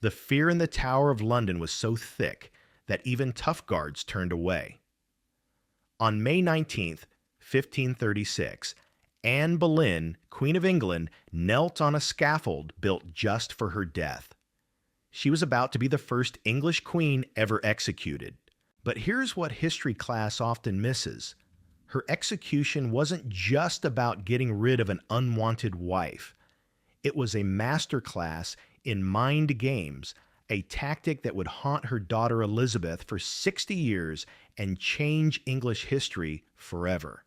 The fear in the Tower of London was so thick that even tough guards turned away. On May 19th, 1536, Anne Boleyn, Queen of England, knelt on a scaffold built just for her death. She was about to be the first English queen ever executed. But here's what history class often misses. Her execution wasn't just about getting rid of an unwanted wife. It was a masterclass in mind games, a tactic that would haunt her daughter Elizabeth for 60 years and change English history forever.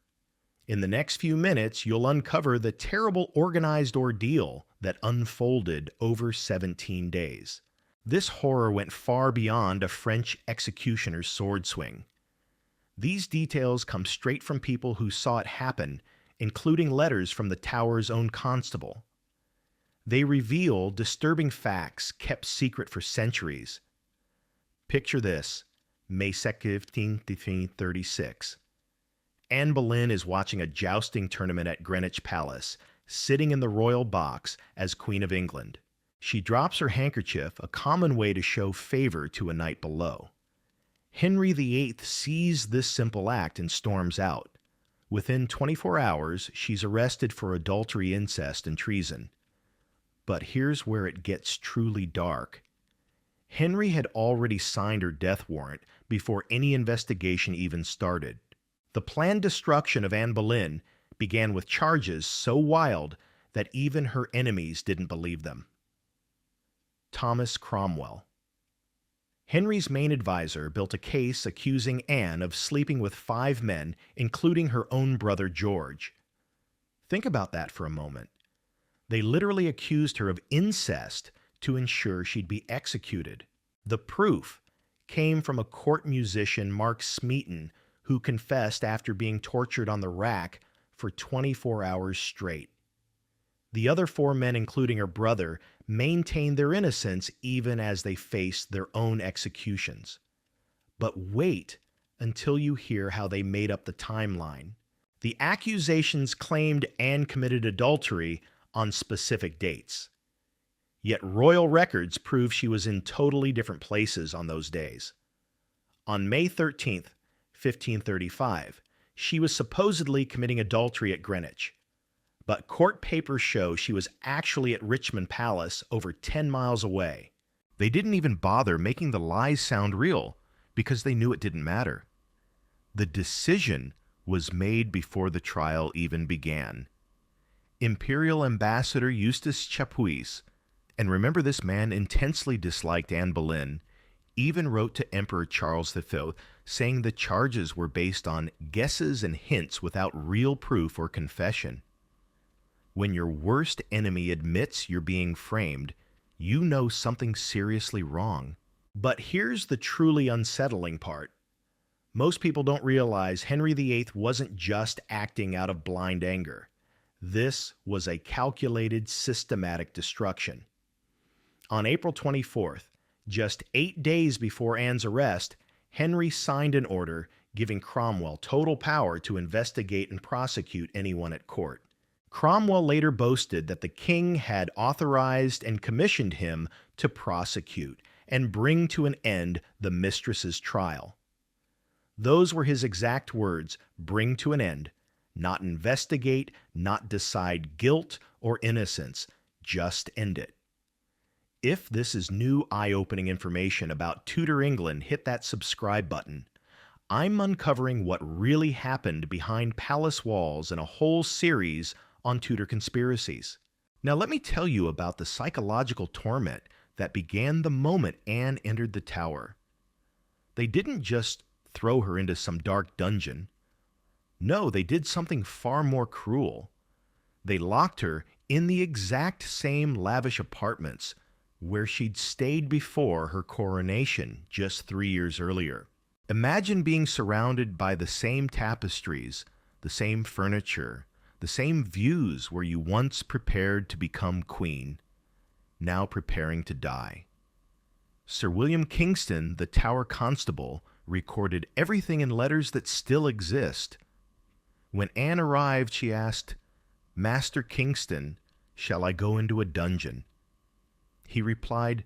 In the next few minutes, you'll uncover the terrible organized ordeal that unfolded over 17 days. This horror went far beyond a French executioner's sword swing. These details come straight from people who saw it happen, including letters from the Tower's own constable. They reveal disturbing facts kept secret for centuries. Picture this, May 2nd, 1536. Anne Boleyn is watching a jousting tournament at Greenwich Palace, sitting in the royal box as Queen of England. She drops her handkerchief, a common way to show favor to a knight below. Henry VIII sees this simple act and storms out. Within 24 hours, she's arrested for adultery, incest, and treason. But here's where it gets truly dark. Henry had already signed her death warrant before any investigation even started. The planned destruction of Anne Boleyn began with charges so wild that even her enemies didn't believe them. Thomas Cromwell. Henry's main advisor built a case accusing Anne of sleeping with 5 men, including her own brother George. Think about that for a moment. They literally accused her of incest to ensure she'd be executed. The proof came from a court musician, Mark Smeaton, who confessed after being tortured on the rack for 24 hours straight. The other 4 men, including her brother, maintained their innocence even as they faced their own executions. But wait until you hear how they made up the timeline. The accusations claimed Anne committed adultery on specific dates. Yet royal records prove she was in totally different places on those days. On May 13th, 1535, she was supposedly committing adultery at Greenwich. But court papers show she was actually at Richmond Palace, over 10 miles away. They didn't even bother making the lies sound real because they knew it didn't matter. The decision was made before the trial even began. Imperial Ambassador Eustace Chapuis, and remember this man intensely disliked Anne Boleyn, even wrote to Emperor Charles V saying the charges were based on guesses and hints without real proof or confession. When your worst enemy admits you're being framed, you know something's seriously wrong. But here's the truly unsettling part. Most people don't realize Henry VIII wasn't just acting out of blind anger. This was a calculated, systematic destruction. On April 24th, just 8 days before Anne's arrest, Henry signed an order giving Cromwell total power to investigate and prosecute anyone at court. Cromwell later boasted that the king had authorized and commissioned him to prosecute and bring to an end the mistress's trial. Those were his exact words, bring to an end, not investigate, not decide guilt or innocence, just end it. If this is new eye-opening information about Tudor England, hit that subscribe button. I'm uncovering what really happened behind palace walls in a whole series on Tudor conspiracies. Now let me tell you about the psychological torment that began the moment Anne entered the tower. They didn't just throw her into some dark dungeon. No, they did something far more cruel. They locked her in the exact same lavish apartments where she'd stayed before her coronation just 3 years earlier. Imagine being surrounded by the same tapestries, the same furniture, the same views where you once prepared to become queen, now preparing to die. Sir William Kingston, the Tower Constable, recorded everything in letters that still exist. When Anne arrived, she asked, "Master Kingston, shall I go into a dungeon?" He replied,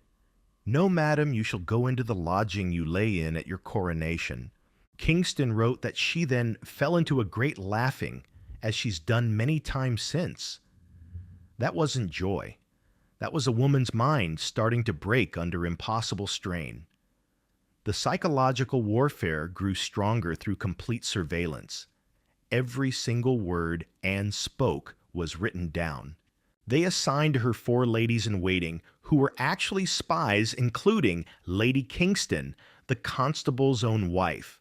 "No, madam, you shall go into the lodging you lay in at your coronation." Kingston wrote that she then fell into a great laughing, as she's done many times since. That wasn't joy. That was a woman's mind starting to break under impossible strain. The psychological warfare grew stronger through complete surveillance. Every single word Anne spoke was written down. They assigned her 4 ladies-in-waiting who were actually spies, including Lady Kingston, the constable's own wife.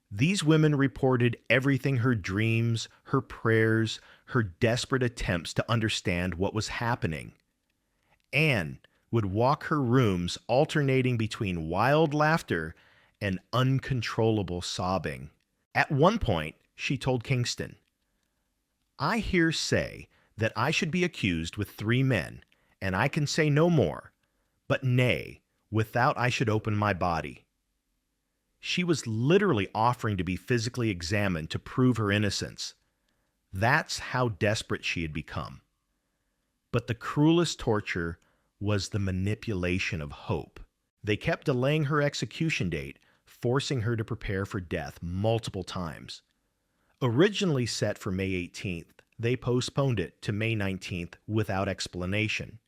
These women reported everything: her dreams, her prayers, her desperate attempts to understand what was happening. Anne would walk her rooms alternating between wild laughter and uncontrollable sobbing. At one point, she told Kingston, "I hear say that I should be accused with 3 men, and I can say no more, but nay, without I should open my body." She was literally offering to be physically examined to prove her innocence. That's how desperate she had become. But the cruelest torture was the manipulation of hope. They kept delaying her execution date, forcing her to prepare for death multiple times. Originally set for May 18th, they postponed it to May 19th without explanation.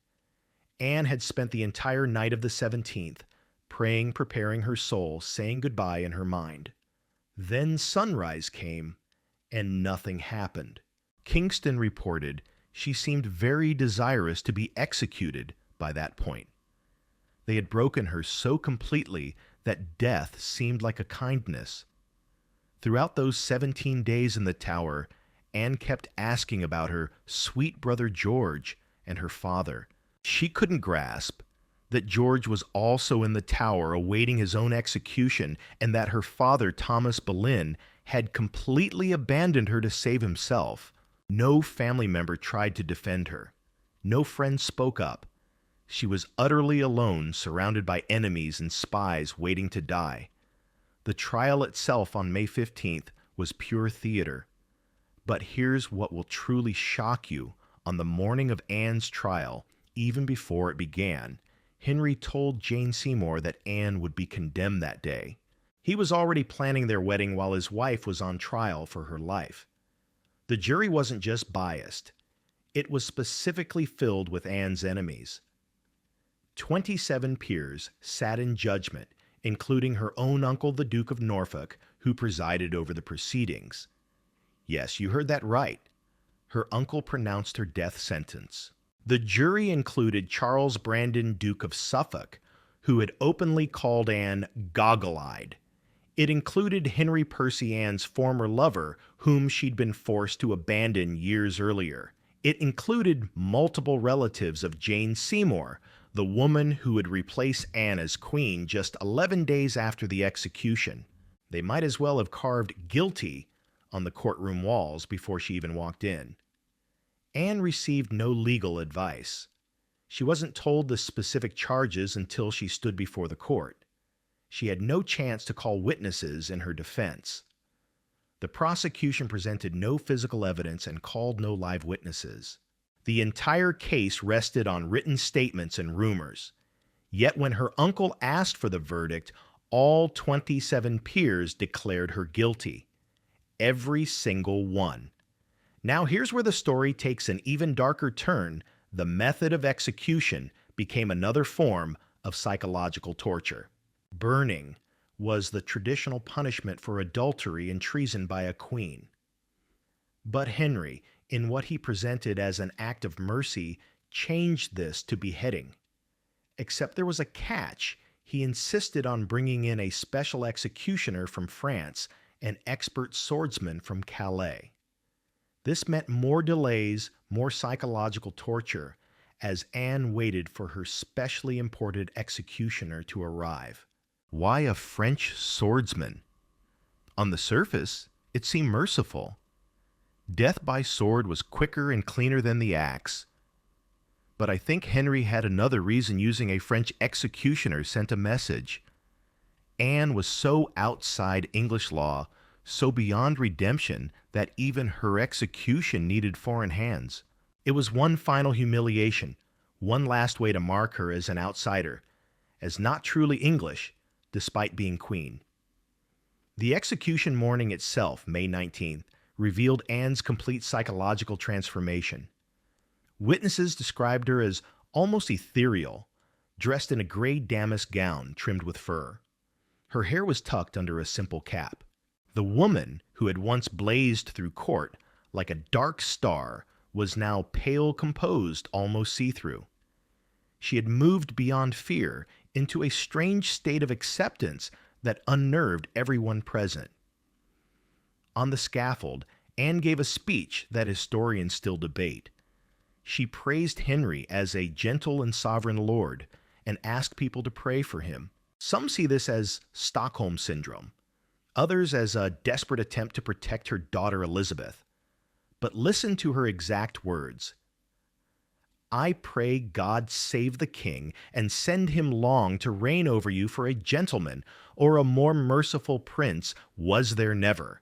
Anne had spent the entire night of the 17th praying, preparing her soul, saying goodbye in her mind. Then sunrise came, and nothing happened. Kingston reported she seemed very desirous to be executed by that point. They had broken her so completely that death seemed like a kindness. Throughout those 17 days in the tower, Anne kept asking about her sweet brother George and her father. She couldn't grasp that George was also in the tower awaiting his own execution, and that her father, Thomas Boleyn, had completely abandoned her to save himself. No family member tried to defend her. No friend spoke up. She was utterly alone, surrounded by enemies and spies waiting to die. The trial itself on May 15th was pure theater. But here's what will truly shock you. On the morning of Anne's trial, even before it began, Henry told Jane Seymour that Anne would be condemned that day. He was already planning their wedding while his wife was on trial for her life. The jury wasn't just biased. It was specifically filled with Anne's enemies. 27 peers sat in judgment, including her own uncle, the Duke of Norfolk, who presided over the proceedings. Yes, you heard that right. Her uncle pronounced her death sentence. The jury included Charles Brandon, Duke of Suffolk, who had openly called Anne goggle-eyed. It included Henry Percy, Anne's former lover, whom she'd been forced to abandon years earlier. It included multiple relatives of Jane Seymour, the woman who would replace Anne as queen just 11 days after the execution. They might as well have carved "guilty" on the courtroom walls before she even walked in. Anne received no legal advice. She wasn't told the specific charges until she stood before the court. She had no chance to call witnesses in her defense. The prosecution presented no physical evidence and called no live witnesses. The entire case rested on written statements and rumors. Yet when her uncle asked for the verdict, all 27 peers declared her guilty. Every single one. Now here's where the story takes an even darker turn. The method of execution became another form of psychological torture. Burning was the traditional punishment for adultery and treason by a queen. But Henry, in what he presented as an act of mercy, changed this to beheading. Except there was a catch. He insisted on bringing in a special executioner from France, an expert swordsman from Calais. This meant more delays, more psychological torture, as Anne waited for her specially imported executioner to arrive. Why a French swordsman? On the surface, it seemed merciful. Death by sword was quicker and cleaner than the axe. But I think Henry had another reason using a French executioner sent a message. Anne was so outside English law, so beyond redemption, that even her execution needed foreign hands. It was one final humiliation, one last way to mark her as an outsider, as not truly English, despite being queen. The execution morning itself, May 19th, revealed Anne's complete psychological transformation. Witnesses described her as almost ethereal, dressed in a gray damask gown trimmed with fur. Her hair was tucked under a simple cap. The woman, who had once blazed through court like a dark star, was now pale, composed, almost see-through. She had moved beyond fear into a strange state of acceptance that unnerved everyone present. On the scaffold, Anne gave a speech that historians still debate. She praised Henry as a gentle and sovereign lord and asked people to pray for him. Some see this as Stockholm Syndrome, others as a desperate attempt to protect her daughter Elizabeth. But listen to her exact words. "I pray God save the king and send him long to reign over you, for a gentleman or a more merciful prince was there never.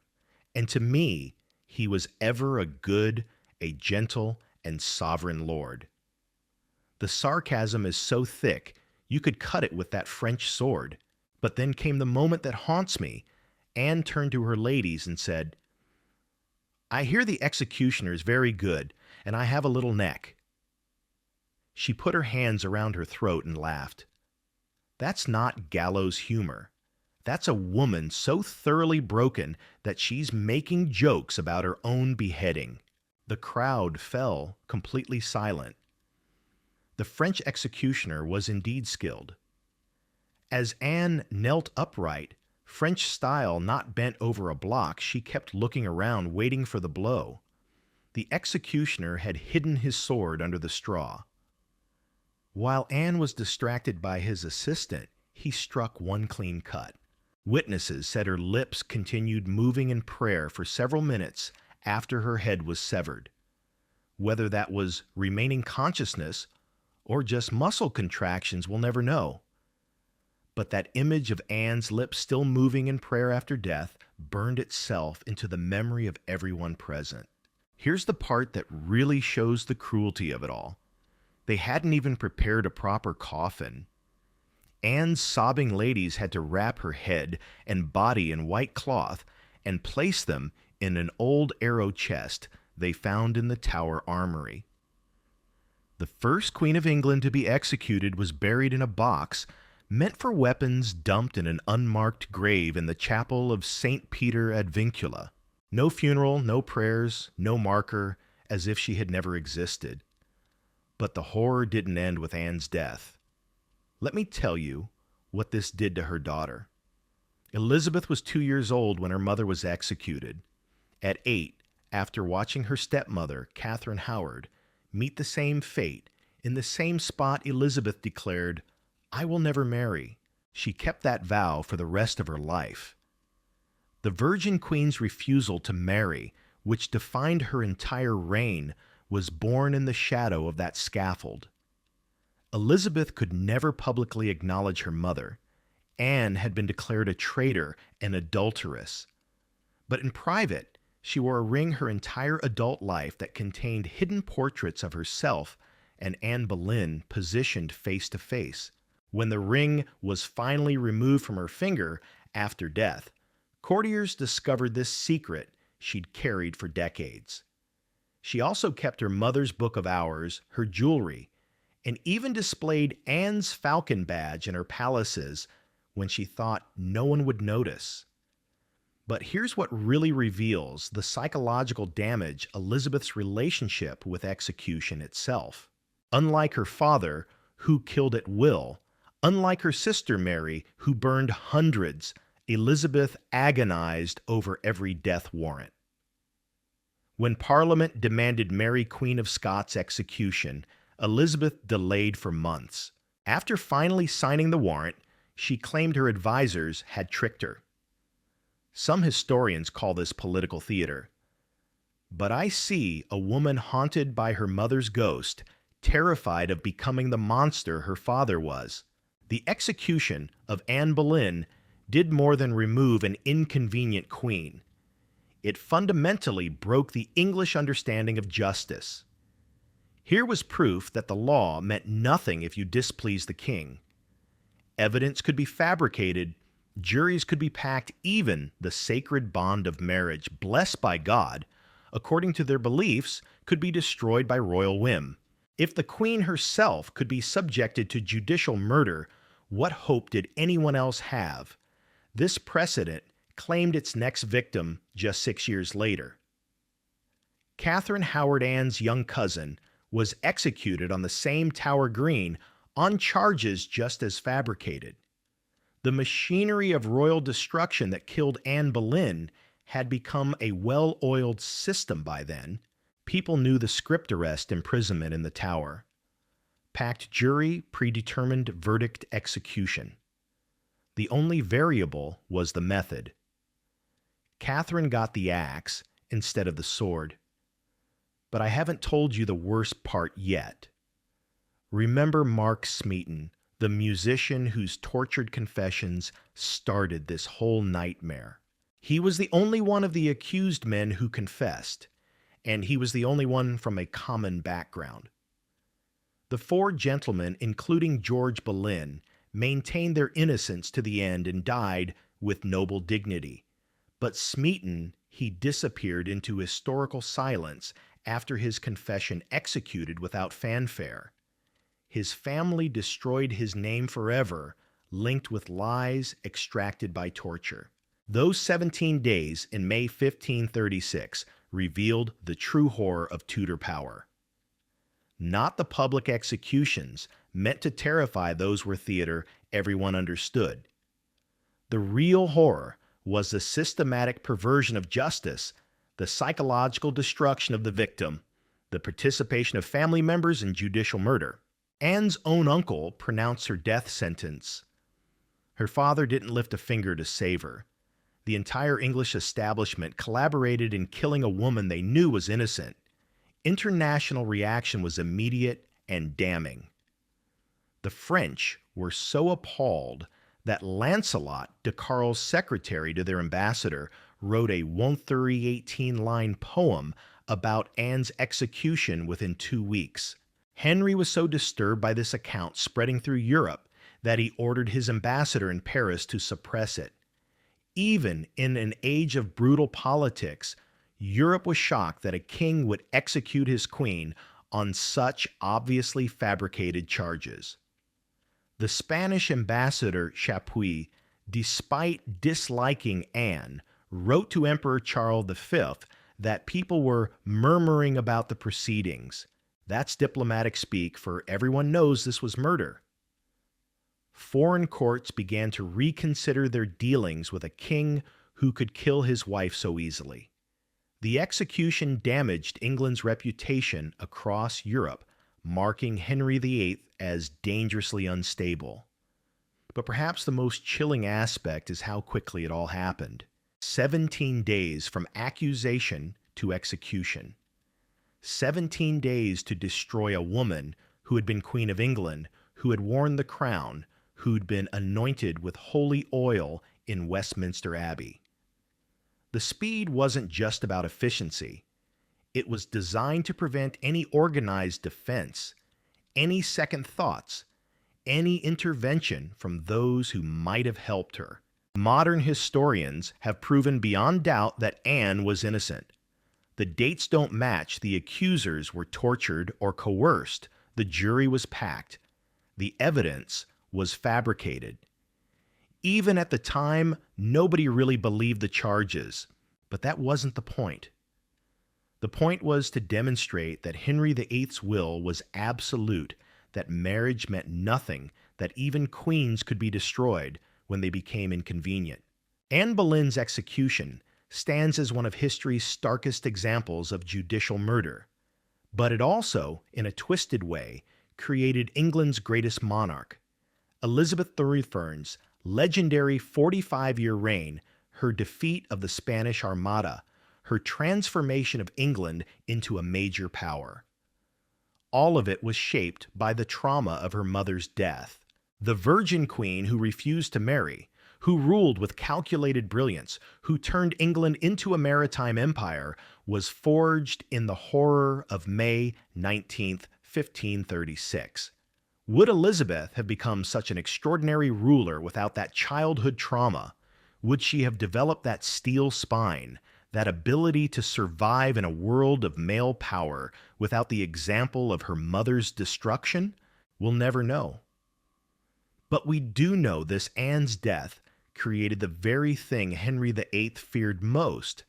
And to me he was ever a good, a gentle, and sovereign lord." The sarcasm is so thick you could cut it with that French sword. But then came the moment that haunts me. Anne turned to her ladies and said, "I hear the executioner is very good, and I have a little neck." She put her hands around her throat and laughed. That's not gallows humor. That's a woman so thoroughly broken that she's making jokes about her own beheading. The crowd fell completely silent. The French executioner was indeed skilled. As Anne knelt upright, French style not bent over a block, she kept looking around, waiting for the blow. The executioner had hidden his sword under the straw. While Anne was distracted by his assistant, he struck one clean cut. Witnesses said her lips continued moving in prayer for several minutes after her head was severed. Whether that was remaining consciousness or just muscle contractions, we'll never know. But that image of Anne's lips still moving in prayer after death burned itself into the memory of everyone present. Here's the part that really shows the cruelty of it all. They hadn't even prepared a proper coffin. Anne's sobbing ladies had to wrap her head and body in white cloth and place them in an old arrow chest they found in the Tower Armory. The first Queen of England to be executed was buried in a box meant for weapons dumped in an unmarked grave in the chapel of St. Peter ad Vincula. No funeral, no prayers, no marker, as if she had never existed. But the horror didn't end with Anne's death. Let me tell you what this did to her daughter. Elizabeth was 2 years old when her mother was executed. At 8, after watching her stepmother, Catherine Howard, meet the same fate, in the same spot Elizabeth declared, "I will never marry." She kept that vow for the rest of her life. The Virgin Queen's refusal to marry, which defined her entire reign, was born in the shadow of that scaffold. Elizabeth could never publicly acknowledge her mother. Anne had been declared a traitor and adulteress. But in private, she wore a ring her entire adult life that contained hidden portraits of herself and Anne Boleyn positioned face to face. When the ring was finally removed from her finger after death, courtiers discovered this secret she'd carried for decades. She also kept her mother's book of hours, her jewelry, and even displayed Anne's falcon badge in her palaces when she thought no one would notice. But here's what really reveals the psychological damage Elizabeth's relationship with execution itself. Unlike her father, who killed at will, unlike her sister Mary, who burned hundreds, Elizabeth agonized over every death warrant. When Parliament demanded Mary, Queen of Scots' execution, Elizabeth delayed for months. After finally signing the warrant, she claimed her advisors had tricked her. Some historians call this political theater. But I see a woman haunted by her mother's ghost, terrified of becoming the monster her father was. The execution of Anne Boleyn did more than remove an inconvenient queen. It fundamentally broke the English understanding of justice. Here was proof that the law meant nothing if you displeased the king. Evidence could be fabricated, juries could be packed, even the sacred bond of marriage, blessed by God, according to their beliefs, could be destroyed by royal whim. If the queen herself could be subjected to judicial murder, what hope did anyone else have? This precedent claimed its next victim just 6 years later. Catherine Howard Ann's young cousin was executed on the same Tower Green on charges just as fabricated. The machinery of royal destruction that killed Anne Boleyn had become a well-oiled system by then. People knew the script: arrest, imprisonment in the Tower. Packed jury, predetermined verdict, execution. The only variable was the method. Catherine got the axe instead of the sword. But I haven't told you the worst part yet. Remember Mark Smeaton, the musician whose tortured confessions started this whole nightmare. He was the only one of the accused men who confessed, and he was the only one from a common background. The four gentlemen, including George Boleyn, maintained their innocence to the end and died with noble dignity. But Smeaton, he disappeared into historical silence after his confession executed without fanfare. His family destroyed his name forever, linked with lies extracted by torture. Those 17 days in May 1536 revealed the true horror of Tudor power. Not the public executions meant to terrify those where theater everyone understood. The real horror was the systematic perversion of justice, the psychological destruction of the victim, the participation of family members in judicial murder. Anne's own uncle pronounced her death sentence. Her father didn't lift a finger to save her. The entire English establishment collaborated in killing a woman they knew was innocent. International reaction was immediate and damning. The French were so appalled that Lancelot, de Carle's secretary to their ambassador, wrote a 118-line poem about Anne's execution within 2 weeks. Henry was so disturbed by this account spreading through Europe that he ordered his ambassador in Paris to suppress it. Even in an age of brutal politics, Europe was shocked that a king would execute his queen on such obviously fabricated charges. The Spanish ambassador Chapuis, despite disliking Anne, wrote to Emperor Charles V that people were murmuring about the proceedings. That's diplomatic speak, for everyone knows this was murder. Foreign courts began to reconsider their dealings with a king who could kill his wife so easily. The execution damaged England's reputation across Europe, marking Henry VIII as dangerously unstable. But perhaps the most chilling aspect is how quickly it all happened. 17 days from accusation to execution. 17 days to destroy a woman who had been Queen of England, who had worn the crown, who'd been anointed with holy oil in Westminster Abbey. The speed wasn't just about efficiency. It was designed to prevent any organized defense, any second thoughts, any intervention from those who might have helped her. Modern historians have proven beyond doubt that Anne was innocent. The dates don't match. The accusers were tortured or coerced. The jury was packed. The evidence was fabricated. Even at the time, nobody really believed the charges, but that wasn't the point. The point was to demonstrate that Henry VIII's will was absolute, that marriage meant nothing, that even queens could be destroyed when they became inconvenient. Anne Boleyn's execution stands as one of history's starkest examples of judicial murder, but it also, in a twisted way, created England's greatest monarch. Elizabeth III's legendary 45-year reign, her defeat of the Spanish Armada, her transformation of England into a major power. All of it was shaped by the trauma of her mother's death. The Virgin Queen who refused to marry, who ruled with calculated brilliance, who turned England into a maritime empire, was forged in the horror of May 19th, 1536. Would Elizabeth have become such an extraordinary ruler without that childhood trauma? Would she have developed that steel spine, that ability to survive in a world of male power without the example of her mother's destruction? We'll never know. But we do know this Anne's death created the very thing Henry VIII feared most,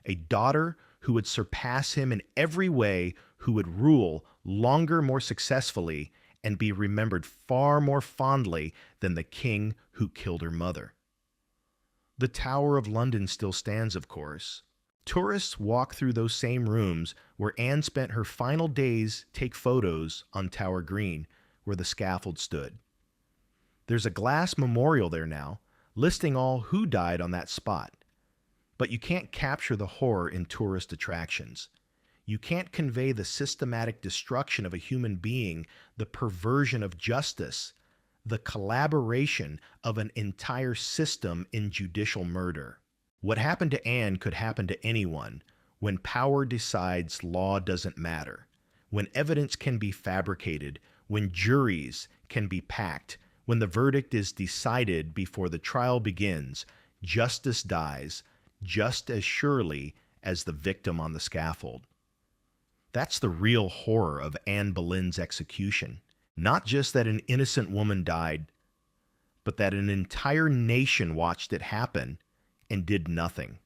a daughter who would surpass him in every way, who would rule longer, more successfully, and be remembered far more fondly than the king who killed her mother. The Tower of London still stands, of course. Tourists walk through those same rooms where Anne spent her final days, take photos on Tower Green, where the scaffold stood. There's a glass memorial there now, listing all who died on that spot. But you can't capture the horror in tourist attractions. You can't convey the systematic destruction of a human being, the perversion of justice, the collaboration of an entire system in judicial murder. What happened to Anne could happen to anyone when power decides law doesn't matter, when evidence can be fabricated, when juries can be packed, when the verdict is decided before the trial begins. Justice dies just as surely as the victim on the scaffold. That's the real horror of Anne Boleyn's execution. Not just that an innocent woman died, but that an entire nation watched it happen and did nothing.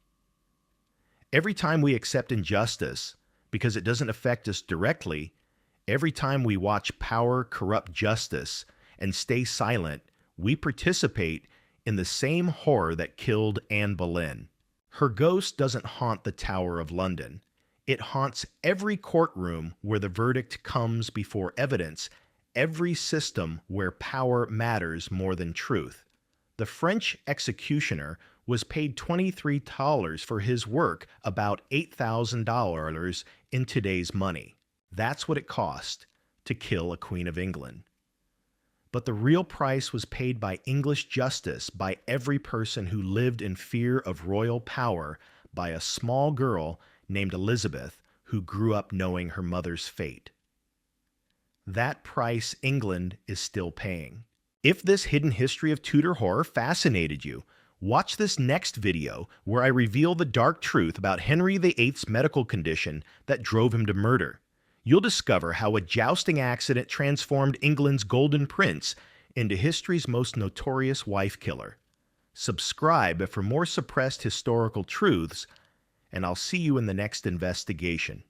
Every time we accept injustice, because it doesn't affect us directly, every time we watch power corrupt justice and stay silent, we participate in the same horror that killed Anne Boleyn. Her ghost doesn't haunt the Tower of London. It haunts every courtroom where the verdict comes before evidence, every system where power matters more than truth. The French executioner was paid $23 for his work, about $8,000 in today's money. That's what it cost to kill a Queen of England. But the real price was paid by English justice, by every person who lived in fear of royal power, by a small girl named Elizabeth, who grew up knowing her mother's fate. That price England is still paying. If this hidden history of Tudor horror fascinated you, watch this next video where I reveal the dark truth about Henry VIII's medical condition that drove him to murder. You'll discover how a jousting accident transformed England's Golden Prince into history's most notorious wife killer. Subscribe for more suppressed historical truths, and I'll see you in the next investigation.